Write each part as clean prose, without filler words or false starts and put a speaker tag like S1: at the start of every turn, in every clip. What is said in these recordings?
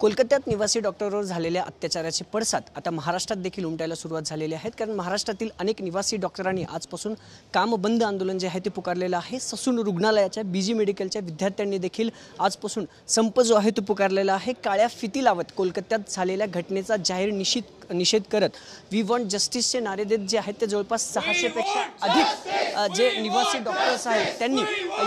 S1: कोलकात्यात निवासी डॉक्टरवर झालेल्या अत्याचाराचे पडसाद आता महाराष्ट्रात देखील उमटायला सुरुवात झालेली आहेत। कारण महाराष्ट्रातील अनेक निवासी डॉक्टरांनी आजपासून काम बंद आंदोलन जे आहे ते पुकारलेलं आहे। ससून रुग्णालयाच्या बीजी मेडिकलच्या विद्यार्थ्यांनी देखील आजपासून संप जो आहे तो पुकारलेला आहे। काळ्या फिती लावत कोलकात्यात झालेल्या घटनेचा जाहीर निषेध करत वी वॉन्ट जस्टिसचे नारे देत जे आहेत ते जवळपास 600 पेक्षा अधिक जे निवासी डॉक्टर्स आहेत त्यांनी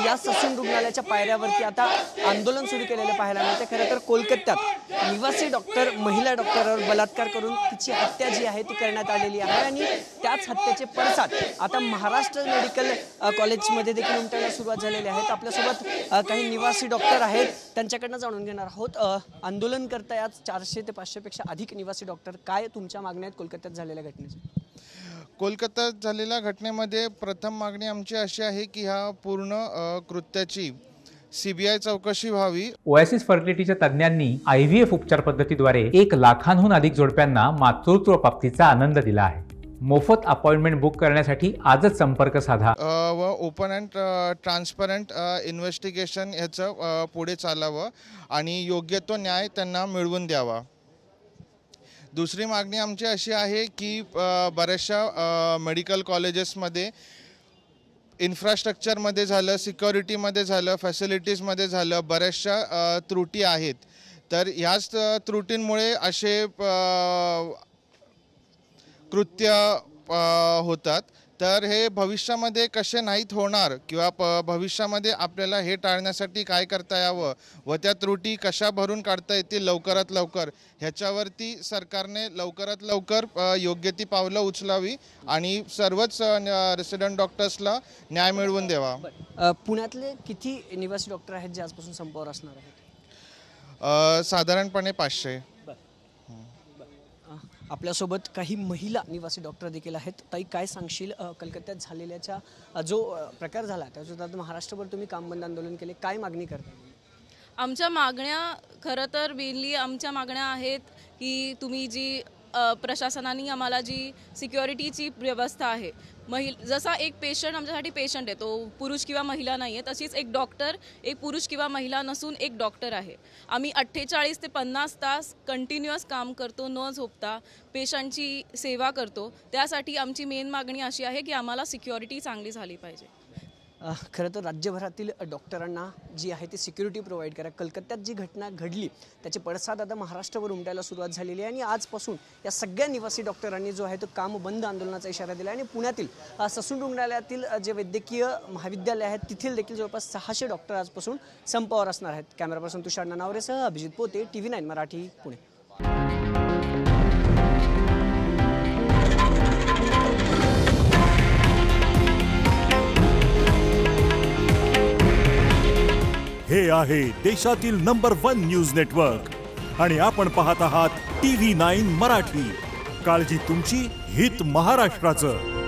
S1: या ससून रुग्णालयाच्या पायऱ्यावरती आता आंदोलन सुरू केलेले पाहायला मिळते। खरं तर कोलकात्यात निवासी डॉक्टर महिला डॉक्टरवर बलात्कार करून तिची हत्या जी आहे ती करण्यात आलेली आहे आणि त्याच हत्येचे पडसाद आता महाराष्ट्र मेडिकल कॉलेजमध्ये देखील उमटायला सुरुवात झालेली आहेत। आपल्यासोबत काही निवासी डॉक्टर आहेत, त्यांच्याकडनं जाणून घेणार आहोत। आंदोलन करता यात 400 ते 500 पेक्षा अधिक निवासी डॉक्टर, काय तुमच्या मागण्या आहेत कोलकात्यात झालेल्या घटनेची?
S2: कोलकात्यात झालेल्या घटनेमध्ये प्रथम मागणी आमची अशी आहे की ह्या पूर्ण कृत्याची सीबीआय चौकशी व्हावी।
S3: ओएसिस फर्टिलिटीच्या तज्ञांनी IVF उपचार पद्धतीद्वारे 1 लाखांहून अधिक जोडप्यांना मातृत्व प्राप्तीचा आनंद दिला आहे। मोफत अपॉइंटमेंट बुक करण्यासाठी आजच संपर्क साधा
S2: व ओपन अँड ट्रान्सपरंट इन्व्हेस्टिगेशन ह्याचं पुढे चालावं आणि योग्य तो न्याय त्यांना मिळवून द्यावा। दुसरी मागणी आमची अशी आहे की बऱ्याचशा मेडिकल कॉलेजेसमध्ये इन्फ्रास्ट्रक्चरमध्ये झालं, सिक्युरिटीमध्ये झालं, फॅसिलिटीजमध्ये झालं, बऱ्याचशा त्रुटी आहेत। तर ह्याच त्रुटींमुळे असे कृत्य होतात। तर हे भविष्यामध्ये कसे नाहीत होणार किंवा भविष्यामध्ये आपल्याला हे टाळण्यासाठी काय करता यावं व त्या त्रुटी कशा भरून काढता येतील लवकरात लवकर, ह्याच्यावरती सरकारने लवकरात लवकर योग्य ती पावलं उचलावी आणि सर्वच रेसिडेंट डॉक्टर्सला न्याय मिळवून द्यावा।
S1: पुण्यातले किती निवासी डॉक्टर आहेत जे आजपासून संपावर असणार आहेत?
S2: साधारणपणे 500।
S1: आपल्यासोबत काही महिला निवासी डॉक्टर देखील आहेत। ताई, काय सांगशील कलकत्त्यात झालेल्याच्या जो प्रकार झाला त्याच्यात महाराष्ट्रभर तुम्ही काम बंद आंदोलन केले, काय मागणी करता?
S4: आमच्या मागण्या खरं तर मेनली आमच्या मागण्या आहेत की तुम्ही जी प्रशासनाने आम्हाला जी सिक्युरिटीची व्यवस्था आहे, जसा एक पेशंट आमच्यासाठी पेशंट आहे, तो पुरुष किंवा महिला नाही आहे, तशीच एक डॉक्टर एक पुरुष किंवा महिला नसून एक डॉक्टर आहे। आम्ही 48 ते 50 तास कंटिन्युअस काम करतो, न झोपता पेशंटची सेवा करतो। त्यासाठी आमची मेन मागणी अशी आहे की आम्हाला सिक्युरिटी चांगली झाली पाहिजे।
S1: खरं तर राज्यभरातील डॉक्टरांना जी आहे ती सिक्युरिटी प्रोव्हाइड करा। कलकत्त्यात जी घटना घडली त्याचे पडसाद आता महाराष्ट्रावर उमटायला सुरुवात झालेली आहे आणि आजपासून या सगळ्या निवासी डॉक्टरांनी जो आहे तो काम बंद आंदोलनाचा इशारा दिला आणि पुण्यातील ससून रुग्णालयातील जे वैद्यकीय महाविद्यालय आहेत तिथील देखील जवळपास 600 डॉक्टर आजपासून संपावर असणार आहेत। कॅमेरा पर्सन तुषार नानावरेसह अभिजित पोते, TV9 मराठी, पुणे।
S5: हे आहे देशातील नंबर 1 न्यूज नेटवर्क आणि आपण पाहत आहात TV9 मराठी। काळजी तुमची, हित महाराष्ट्राचं।